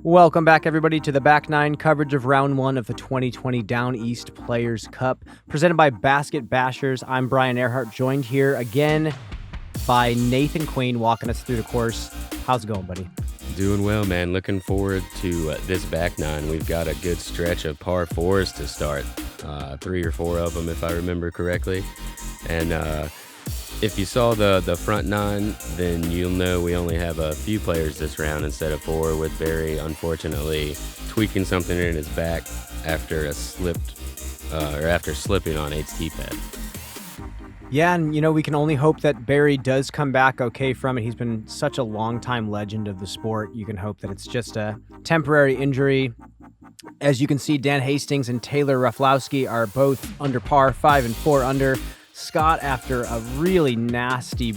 Welcome back, everybody, to the Back Nine coverage of Round 1 of the 2020 Down East Players Cup, presented by Basket Bashers. I'm Brian Earhart, joined here again by Nathan Queen, walking us through the course. How's it going, buddy? Doing well, man. Looking forward to this Back Nine. We've got a good stretch of par fours to start, 3 or 4 of them, if I remember correctly. And if you saw the front 9, then you'll know we only have a few players this round instead of 4, with Barry unfortunately tweaking something in his back after after slipping on 8's tee pad. Yeah, and we can only hope that Barry does come back okay from it. He's been such a long-time legend of the sport. You can hope that it's just a temporary injury. As you can see, Dan Hastings and Taylor Rafaleowski are both under par, 5 and 4 under. Scott, after a really nasty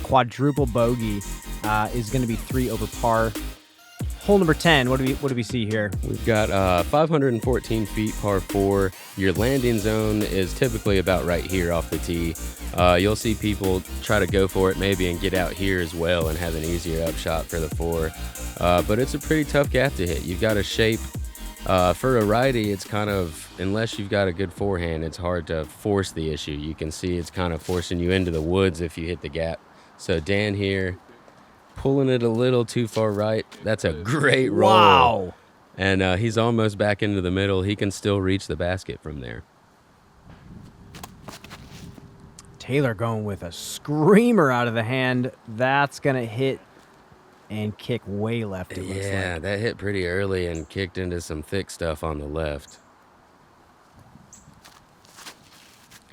quadruple bogey, is going to be 3 over par. Hole number 10, what do we see here? We've got 514 feet, par 4. Your landing zone is typically about right here off the tee. You'll see people try to go for it maybe and get out here as well and have an easier upshot for the 4. But it's a pretty tough gap to hit. You've got a shape. For a righty, it's kind of, unless you've got a good forehand, it's hard to force the issue. You can see it's kind of forcing you into the woods if you hit the gap. So Dan here, pulling it a little too far right. That's a great roll. Wow. And he's almost back into the middle. He can still reach the basket from there. Taylor going with a screamer out of the hand. That's going to hit and kick way left, it looks like. That hit pretty early and kicked into some thick stuff on the left.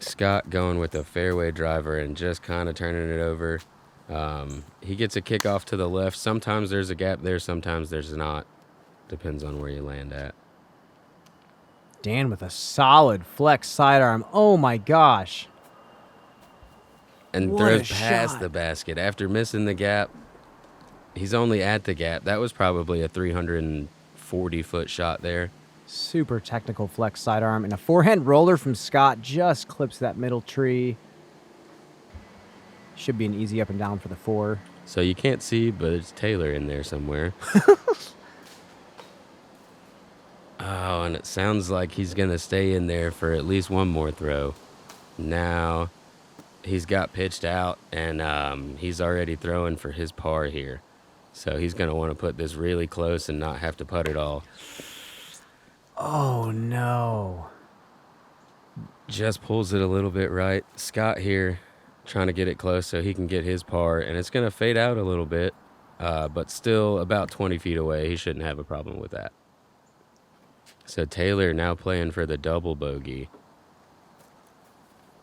Scott going with a fairway driver and just kind of turning it over. He gets a kick off to the left. Sometimes there's a gap there, sometimes there's not. Depends on where you land at. Dan with a solid flex sidearm. Oh my gosh. And What throws a past shot. the basket. After missing the gap, he's only at the gap. That was probably a 340-foot shot there. Super technical flex sidearm. And a forehand roller from Scott just clips that middle tree. Should be an easy up and down for the 4. So you can't see, but it's Taylor in there somewhere. Oh, and it sounds like he's going to stay in there for at least one more throw. Now he's got pitched out, and he's already throwing for his par here. So he's going to want to put this really close and not have to putt it all. Oh no. Just pulls it a little bit right. Scott here trying to get it close so he can get his par, and it's going to fade out a little bit, but still about 20 feet away. He shouldn't have a problem with that. So Taylor, now playing for the double bogey,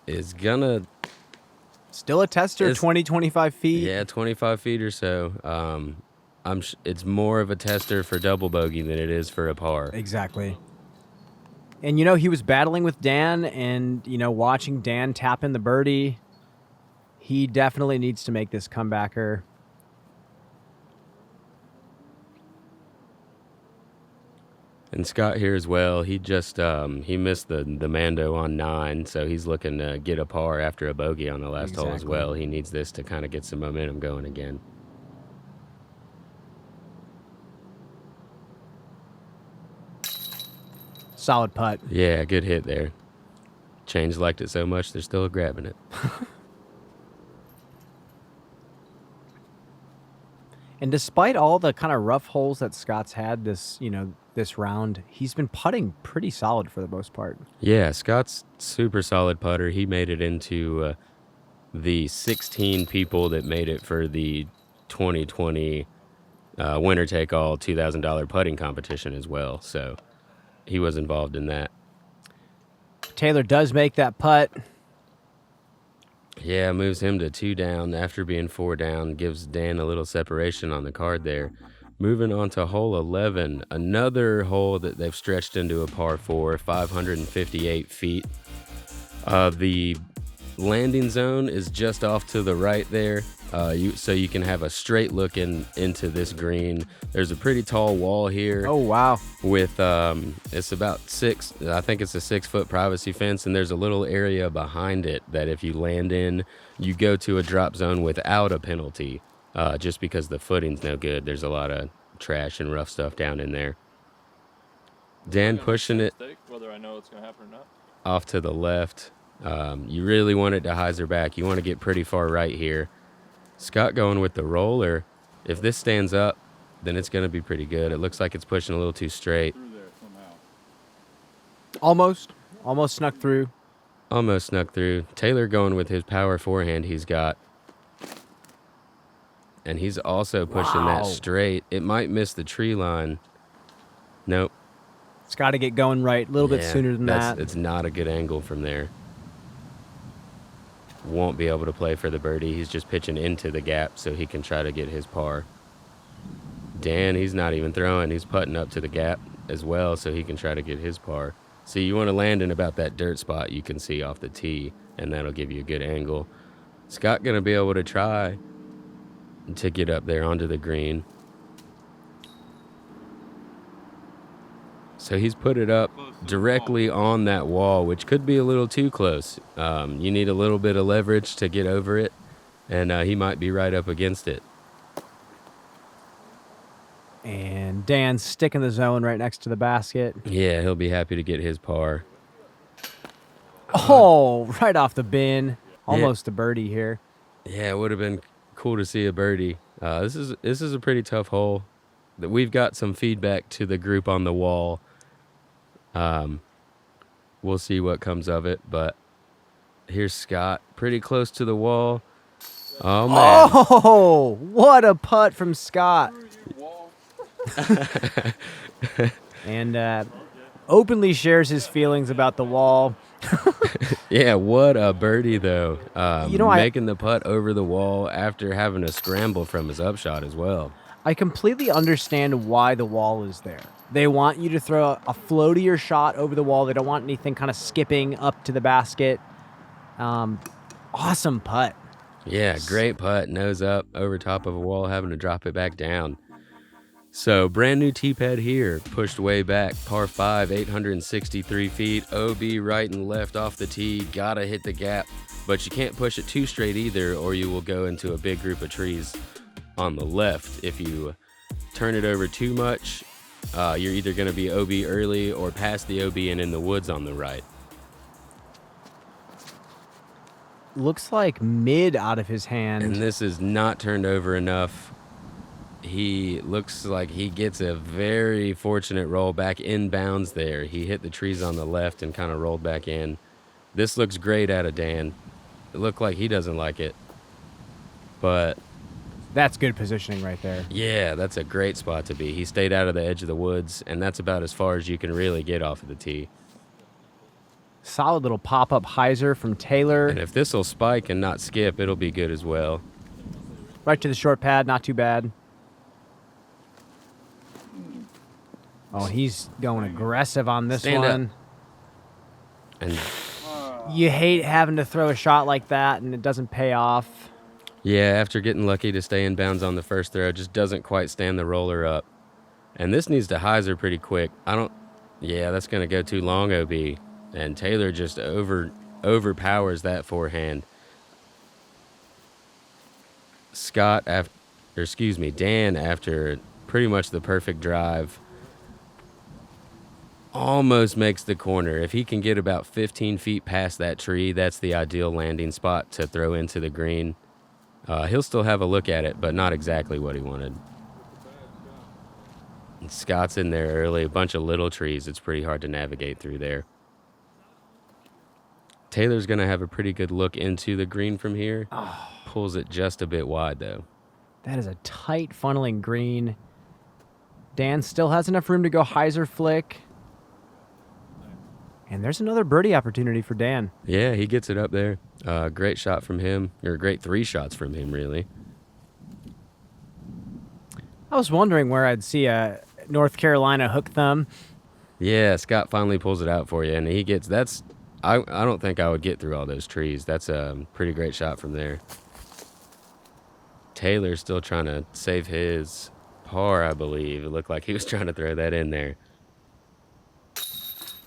is going to... Still a tester, 20-25 feet. Yeah, 25 feet or so. It's more of a tester for double bogey than it is for a par. Exactly. And, he was battling with Dan and, watching Dan tap in the birdie. He definitely needs to make this comebacker. And Scott here as well. He just he missed the Mando on 9, so he's looking to get a par after a bogey on the last hole as well. He needs this to kind of get some momentum going again. Solid putt. Yeah, good hit there. Chains liked it so much, they're still grabbing it. And despite all the kind of rough holes that Scott's had this round, he's been putting pretty solid for the most part. Yeah, Scott's super solid putter. He made it into the 16 people that made it for the 2020 winner-take-all $2,000 putting competition as well. So he was involved in that. Taylor does make that putt. Yeah, moves him to 2 down after being 4 down. Gives Dan a little separation on the card there. Moving on to hole 11, another hole that they've stretched into a par 4, 558 feet. The landing zone is just off to the right there, so you can have a straight look into this green. There's a pretty tall wall here. Oh, wow. With, it's about I think it's a 6-foot privacy fence, and there's a little area behind it that if you land in, you go to a drop zone without a penalty. just because the footing's no good. There's a lot of trash and rough stuff down in there. Dan pushing it whether I know it's going to happen or not. Off to the left. You really want it to hyzer back. You want to get pretty far right here. Scott going with the roller. If this stands up, then it's going to be pretty good. It looks like it's pushing a little too straight. Almost snuck through. Almost snuck through. Taylor going with his power forehand he's got. And he's also pushing that straight. It might miss the tree line. Nope. It's got to get going right a little bit sooner than that. It's not a good angle from there. Won't be able to play for the birdie. He's just pitching into the gap so he can try to get his par. Dan, he's not even throwing. He's putting up to the gap as well so he can try to get his par. So you want to land in about that dirt spot you can see off the tee, and that'll give you a good angle. Scott going to be able to try to get up there onto the green. So he's put it up directly on that wall, which could be a little too close. You need a little bit of leverage to get over it, and he might be right up against it. And Dan's sticking the zone right next to the basket. Yeah, he'll be happy to get his par. Oh, right off the bin. Almost a birdie here. Yeah, it would have been cool to see a birdie. This is a pretty tough hole. That we've got some feedback to the group on the wall. We'll see what comes of it, but here's Scott, pretty close to the wall. Oh, man. Oh, what a putt from Scott. And openly shares his feelings about the wall. Yeah, what a birdie, though. Making the putt over the wall after having a scramble from his upshot as well. I completely understand why the wall is there. They want you to throw a floatier shot over the wall. They don't want anything kind of skipping up to the basket. Awesome putt. Yeah, great putt. Nose up over top of a wall, having to drop it back down. So, brand new tee pad here, pushed way back, par 5, 863 feet, OB right and left off the tee, gotta hit the gap, but you can't push it too straight either, or you will go into a big group of trees on the left. If you turn it over too much, you're either going to be OB early or past the OB and in the woods on the right. Looks like mid out of his hand. And this is not turned over enough. He looks like he gets a very fortunate roll back inbounds there. He hit the trees on the left and kind of rolled back in. This looks great out of Dan. It looked like he doesn't like it. But that's good positioning right there. yeah, that's a great spot to be. He stayed out of the edge of the woods, and that's about as far as you can really get off of the tee. Solid little pop-up hyzer from Taylor. And if this will spike and not skip, it'll be good as well. Right to the short pad, not too bad. Oh, he's going aggressive on this Stand one. up. And You hate having to throw a shot like that, and it doesn't pay off. yeah, after getting lucky to stay in bounds on the first throw, just doesn't quite stand the roller up. And this needs to hyzer pretty quick. Yeah, that's going to go too long, OB. And Taylor just overpowers that forehand. Dan, after pretty much the perfect drive, almost makes the corner. If he can get about 15 feet past that tree, that's the ideal landing spot to throw into the green. He'll still have a look at it, but not exactly what he wanted. And Scott's in there early, a bunch of little trees. It's pretty hard to navigate through there. Taylor's going to have a pretty good look into the green from here. Oh, Pulls it just a bit wide, though. that is a tight funneling green. Dan still has enough room to go hyzer flick. And there's another birdie opportunity for Dan. Yeah, he gets it up there. Great shot from him, or great 3 shots from him, really. I was wondering where I'd see a North Carolina hook thumb. Yeah, Scott finally pulls it out for you, and he gets I don't think I would get through all those trees. That's a pretty great shot from there. Taylor's still trying to save his par, I believe. It looked like he was trying to throw that in there.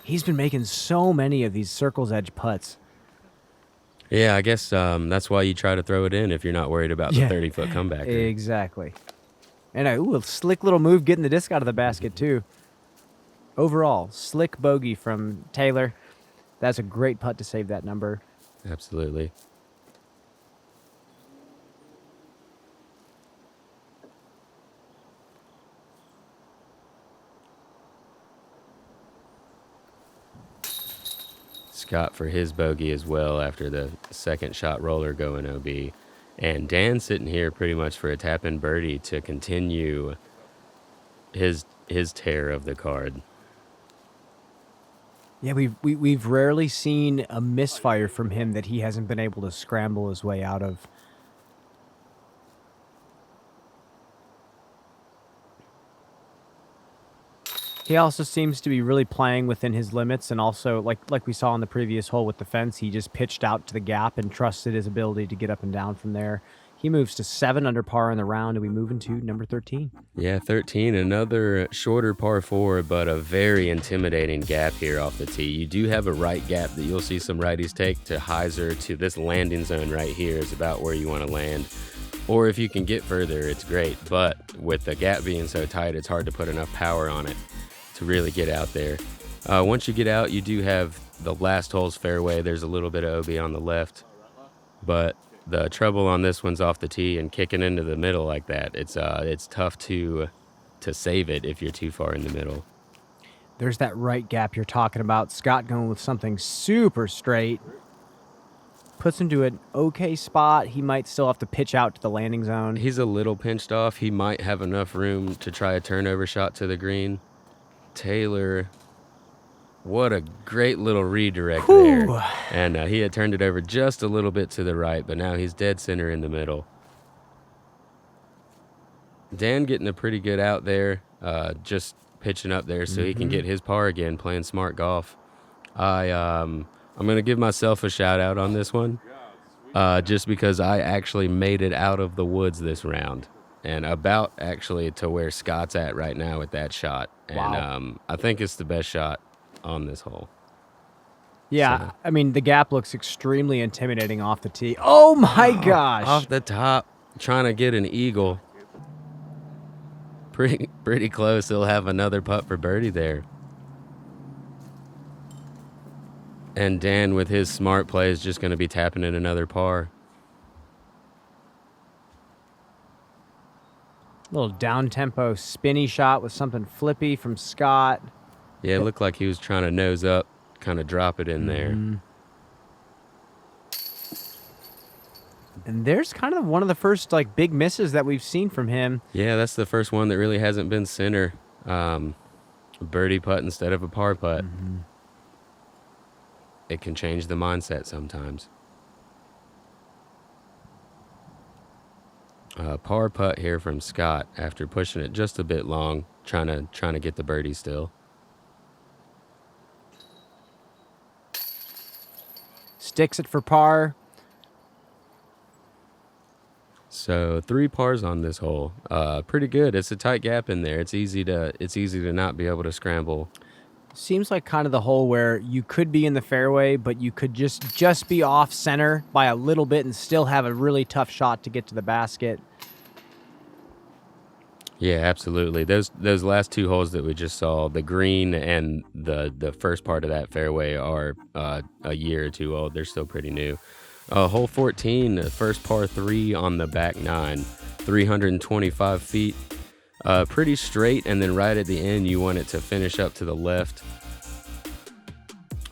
He's been making so many of these circle's edge putts. Yeah, I guess that's why you try to throw it in if you're not worried about the 30-foot comeback. Exactly. And a slick little move getting the disc out of the basket, too. Overall, slick bogey from Taylor. That's a great putt to save that number. Absolutely. Scott for his bogey as well after the second shot roller going OB. And Dan sitting here pretty much for a tap-in birdie to continue his tear of the card. Yeah, we've rarely seen a misfire from him that he hasn't been able to scramble his way out of. He also seems to be really playing within his limits, and also, like we saw on the previous hole with the fence, he just pitched out to the gap and trusted his ability to get up and down from there. He moves to 7 under par in the round, and we move into number 13. Yeah, 13, another shorter par 4, but a very intimidating gap here off the tee. You do have a right gap that you'll see some righties take to hyzer to this landing zone right here is about where you want to land. Or if you can get further, it's great. But with the gap being so tight, it's hard to put enough power on it to really get out there. Once you get out, you do have the last hole's fairway. There's a little bit of OB on the left, but the trouble on this one's off the tee and kicking into the middle like that. It's tough to save it if you're too far in the middle. There's that right gap you're talking about. Scott going with something super straight. Puts him to an okay spot. He might still have to pitch out to the landing zone. He's a little pinched off. He might have enough room to try a turnover shot to the green. Taylor, what a great little redirect there. And he had turned it over just a little bit to the right, but now he's dead center in the middle. Dan getting a pretty good out there, just pitching up there so he can get his par again, playing smart golf. I'm going to give myself a shout out on this one, just because I actually made it out of the woods this round. And about actually to where Scott's at right now with that shot. And Wow. I think it's the best shot on this hole. Yeah, So- I mean, the gap looks extremely intimidating off the tee. Oh, my gosh. Off the top, trying to get an eagle. Pretty close. He'll have another putt for birdie there. And Dan, with his smart play, is just going to be tapping in another par. Little down-tempo spinny shot with something flippy from Scott. Yeah, it looked like he was trying to nose up, kind of drop it in there. And there's kind of one of the first big misses that we've seen from him. Yeah, that's the first one that really hasn't been center. Birdie putt instead of a par putt. It can change the mindset sometimes. Par putt here from Scott after pushing it just a bit long, trying to get the birdie still. Sticks it for par. So 3 pars on this hole. Pretty good. It's a tight gap in there. It's easy to not be able to scramble. Seems like kind of the hole where you could be in the fairway, but you could just be off center by a little bit and still have a really tough shot to get to the basket. Yeah, absolutely. Those last 2 holes that we just saw, the green and the first part of that fairway are a year or 2 old. They're still pretty new. Hole 14, the first par 3 on the back 9, 325 feet. Pretty straight, and then right at the end, you want it to finish up to the left.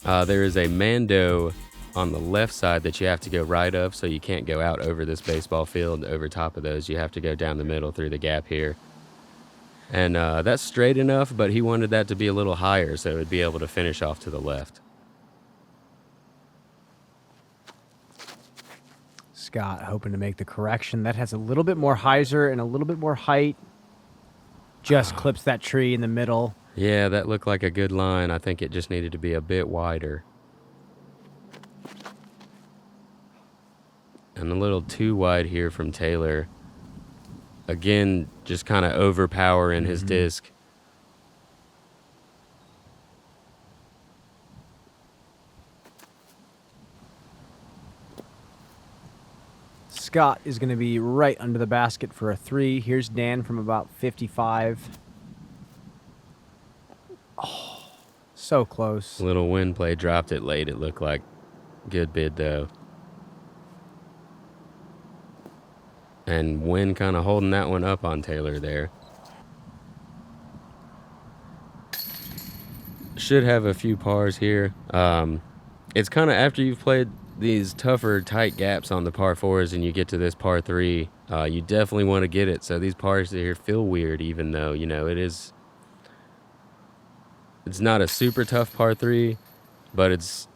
There is a Mando on the left side that you have to go right of, so you can't go out over this baseball field over top of those. You have to go down the middle through the gap here. And that's straight enough, but he wanted that to be a little higher so it would be able to finish off to the left. Scott hoping to make the correction. That has a little bit more hyzer and a little bit more height. Just clips that tree in the middle. Yeah, that looked like a good line. I think it just needed to be a bit wider. And a little too wide here from Taylor. Again, just kind of overpowering his disc. Scott is going to be right under the basket for a 3. Here's Dan from about 55. Oh, so close. Little wind play, dropped it late, it looked like. Good bid, though. And wind kind of holding that one up on Taylor there. Should have a few pars here. It's kind of after you've played these tougher, tight gaps on the par 4s and you get to this par 3, you definitely want to get it. So these pars here feel weird, even though, you know, it's not a super tough par 3, but it's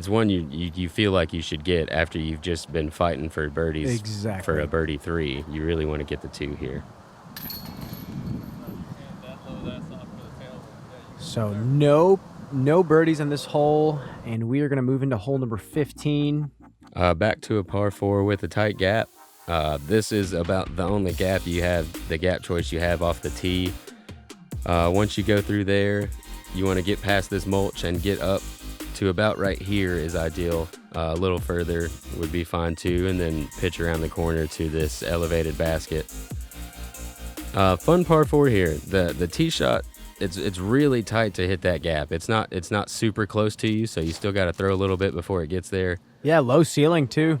one you feel like you should get after you've just been fighting for birdies. Exactly. For a birdie 3. You really want to get the 2 here. So no birdies on this hole, and we are going to move into hole number 15. Back to a par 4 with a tight gap. This is about the only gap you have, the gap choice you have off the tee. Once you go through there, you want to get past this mulch and get up to about right here is ideal. A little further would be fine too, and then pitch around the corner to this elevated basket. Fun par 4 here. The tee shot, it's really tight to hit that gap. It's not super close to you, so you still got to throw a little bit before it gets there. Yeah, low ceiling too.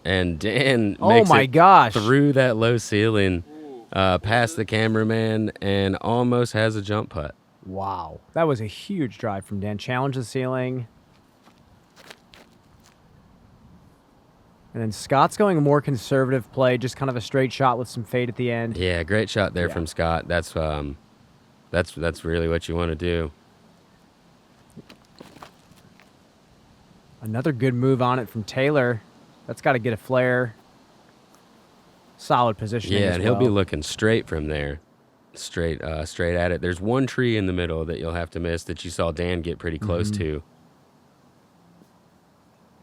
And Dan oh my gosh, through that low ceiling, past the cameraman, and almost has a jump putt. Wow, that was a huge drive from Dan. Challenge the ceiling. And then Scott's going a more conservative play, just kind of a straight shot with some fade at the end. Yeah, great shot there from Scott. That's really what you want to do. Another good move on it from Taylor. That's got to get a flare. Solid positioning. Yeah, and he'll be looking straight from there. Straight at it. There's one tree in the middle that you'll have to miss that you saw Dan get pretty close to.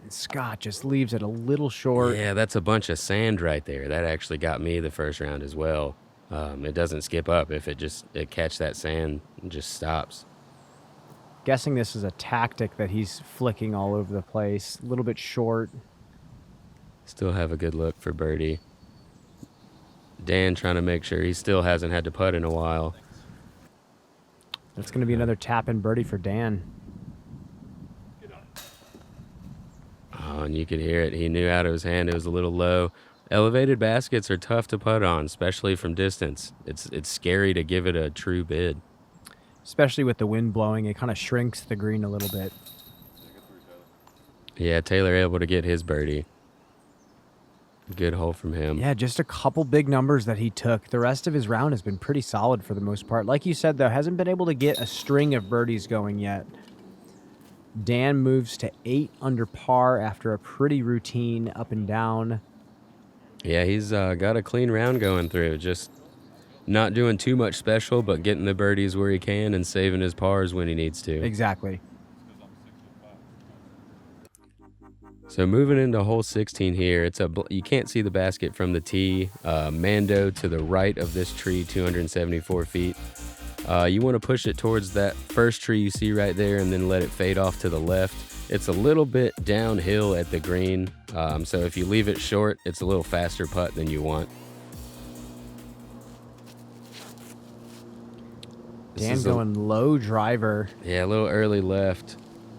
And Scott just leaves it a little short. Yeah, that's a bunch of sand right there. That actually got me the first round as well. It doesn't skip up if it catch that sand and just stops. Guessing this is a tactic that he's flicking all over the place. A little bit short. Still have a good look for birdie. Dan trying to make sure he still hasn't had to putt in a while. That's going to be another tap-in birdie for Dan. Oh, and you could hear it. He knew out of his hand it was a little low. Elevated baskets are tough to putt on, especially from distance. It's scary to give it a true bid. Especially with the wind blowing, it kind of shrinks the green a little bit. Yeah, Taylor able to get his birdie. Good hole from him. Yeah, just a couple big numbers that he took. The rest of his round has been pretty solid for the most part. Like you said, though, hasn't been able to get a string of birdies going yet. Dan moves to 8 under par after a pretty routine up and down. Yeah, he's got a clean round going through. Just not doing too much special, but getting the birdies where he can and saving his pars when he needs to. Exactly. So moving into hole 16 here, you can't see the basket from the tee. Mando to the right of this tree, 274 feet. You want to push it towards that first tree you see right there and then let it fade off to the left. It's a little bit downhill at the green, so if you leave it short, it's a little faster putt than you want. Dan going low driver. Yeah, a little early left.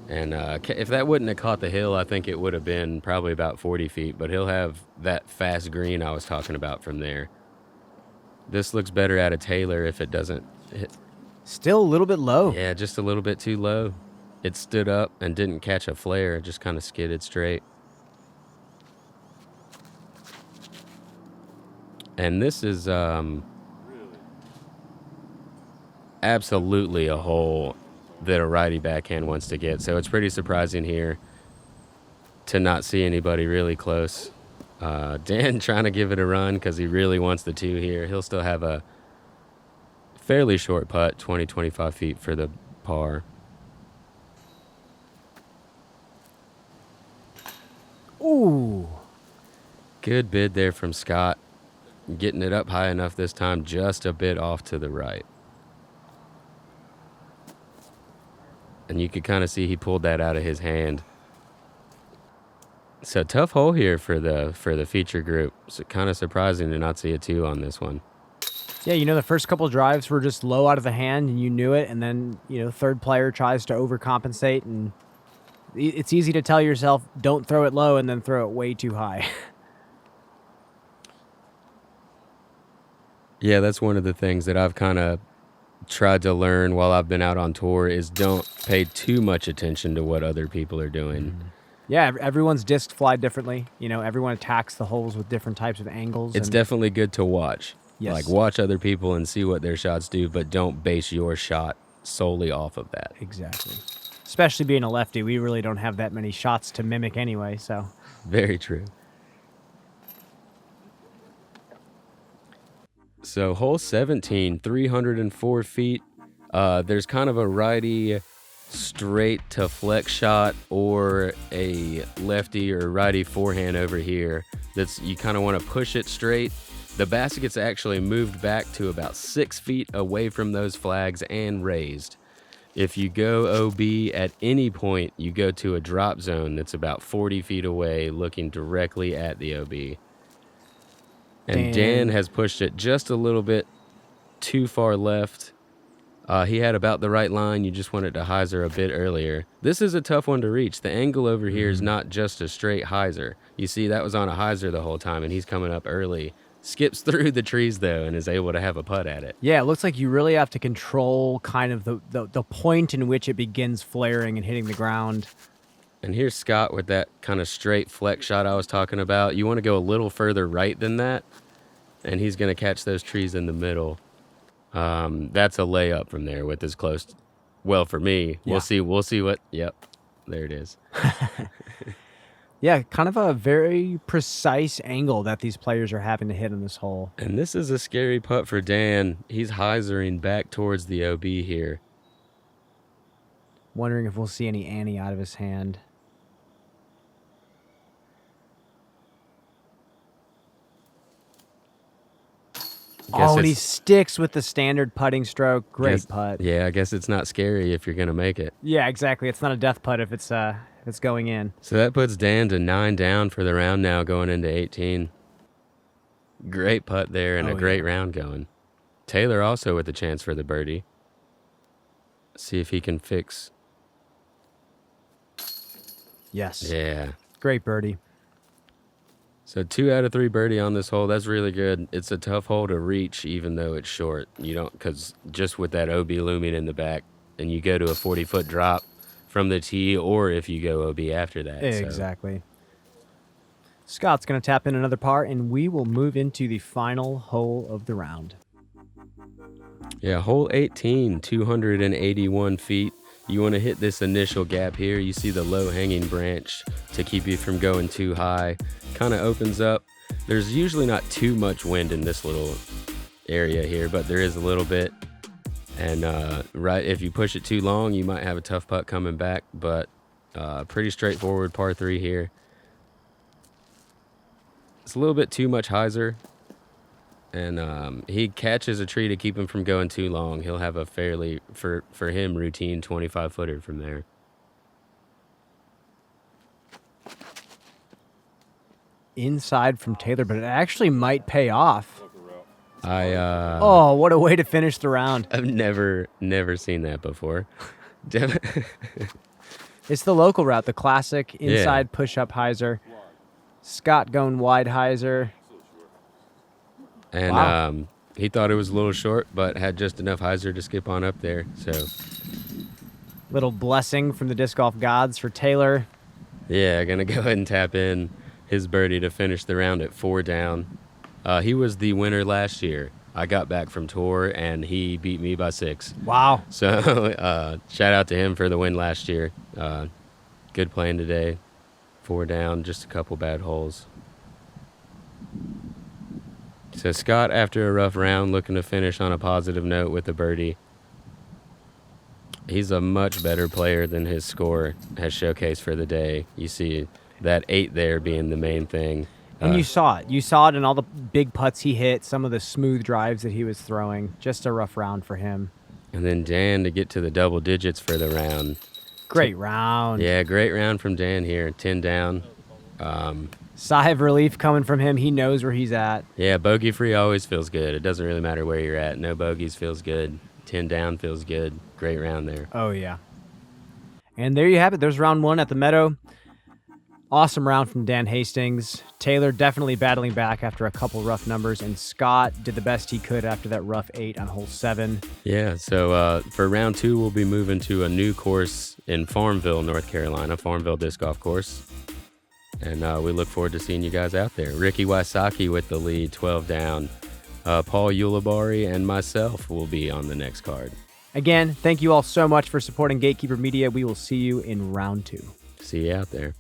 And if that wouldn't have caught the hill, I think it would have been probably about 40 feet. But he'll have that fast green I was talking about from there. This looks better out of Taylor if it doesn't hit. Still a little bit low. Yeah, just a little bit too low. It stood up and didn't catch a flare. It just kind of skidded straight. And this is absolutely a hole that a righty backhand wants to get. So it's pretty surprising here to not see anybody really close. Dan trying to give it a run because he really wants the 2 here. He'll still have a fairly short putt, 20-25 feet for the par. Ooh. Good bid there from Scott. Getting it up high enough this time, just a bit off to the right. And you could kind of see he pulled that out of his hand. So tough hole here for the feature group. So kind of surprising to not see a 2 on this one. Yeah, the first couple drives were just low out of the hand, and you knew it. And then, third player tries to overcompensate, and it's easy to tell yourself, don't throw it low and then throw it way too high. Yeah, that's one of the things that I've kind of tried to learn while I've been out on tour is don't pay too much attention to what other people are doing. Yeah, everyone's discs fly differently. Everyone attacks the holes with different types of angles. It's definitely good to watch. Yes. Like, watch other people and see what their shots do, but don't base your shot solely off of that. Exactly. Especially being a lefty, we really don't have that many shots to mimic anyway, so. Very true. So hole 17, 304 feet. There's kind of a righty straight to flex shot or a lefty or righty forehand over here. You kind of want to push it straight. The basket's actually moved back to about 6 feet away from those flags and raised. If you go OB at any point, you go to a drop zone that's about 40 feet away, looking directly at the OB. And Dan has pushed it just a little bit too far left. He had about the right line. You just wanted to hyzer a bit earlier. This is a tough one to reach. The angle over here is not just a straight hyzer. You see, that was on a hyzer the whole time, and he's coming up early. Skips through the trees, though, and is able to have a putt at it. Yeah, it looks like you really have to control kind of the point in which it begins flaring and hitting the ground. And here's Scott with that kind of straight flex shot I was talking about. You want to go a little further right than that, and he's going to catch those trees in the middle. That's a layup from there with as close. Well, for me, Yeah. We'll see what. Yep, there it is. Yeah, kind of a very precise angle that these players are having to hit in this hole. And this is a scary putt for Dan. He's hyzering back towards the OB here. Wondering if we'll see any ante out of his hand. And he sticks with the standard putting stroke. Great putt. Yeah, I guess it's not scary if you're going to make it. Yeah, exactly. It's not a death putt if it's going in. So that puts Dan to 9 down for the round now, going into 18. Great putt there and a great round going. Taylor also with a chance for the birdie. See if he can fix. Yes. Yeah. Great birdie. So 2 out of 3 birdie on this hole. That's really good. It's a tough hole to reach, even though it's short. You don't, because just with that OB looming in the back, and you go to a 40-foot drop from the tee, or if you go OB after that. Exactly. So. Scott's going to tap in another par, and we will move into the final hole of the round. Yeah, hole 18, 281 feet. You want to hit this initial gap here. You see the low-hanging branch to keep you from going too high. Kind of opens up. There's usually not too much wind in this little area here, but there is a little bit. And right, if you push it too long, you might have a tough putt coming back, but pretty straightforward par 3 here. It's a little bit too much hyzer, and he catches a tree to keep him from going too long. He'll have a fairly, for him, routine 25-footer from there. Inside from Taylor, but it actually might pay off. Oh, what a way to finish the round. I've never seen that before. It's the local route, the classic inside push-up hyzer. Scott going wide hyzer. And he thought it was a little short, but had just enough hyzer to skip on up there. So, little blessing from the disc golf gods for Taylor. Yeah, gonna go ahead and tap in his birdie to finish the round at 4 down. He was the winner last year. I got back from tour, and he beat me by 6. Wow. So shout out to him for the win last year. Good playing today. 4 down, just a couple bad holes. So Scott, after a rough round, looking to finish on a positive note with a birdie. He's a much better player than his score has showcased for the day. You see that 8 there being the main thing. And you saw it. You saw it in all the big putts he hit, some of the smooth drives that he was throwing. Just a rough round for him. And then Dan to get to the double digits for the round. Great round. Yeah, great round from Dan here. 10 down. Sigh of relief coming from him. He knows where he's at. Yeah, bogey free always feels good. It doesn't really matter where you're at. No bogeys feels good. 10 down feels good. Great round there. Oh, yeah. And there you have it. There's round 1 at the Meadow. Awesome round from Dan Hastings. Taylor definitely battling back after a couple rough numbers, and Scott did the best he could after that rough 8 on hole 7. Yeah, so for round 2, we'll be moving to a new course in Farmville, North Carolina, Farmville Disc Golf Course. And we look forward to seeing you guys out there. Ricky Wysocki with the lead, 12 down. Paul Ulibarri and myself will be on the next card. Again, thank you all so much for supporting Gatekeeper Media. We will see you in round 2. See you out there.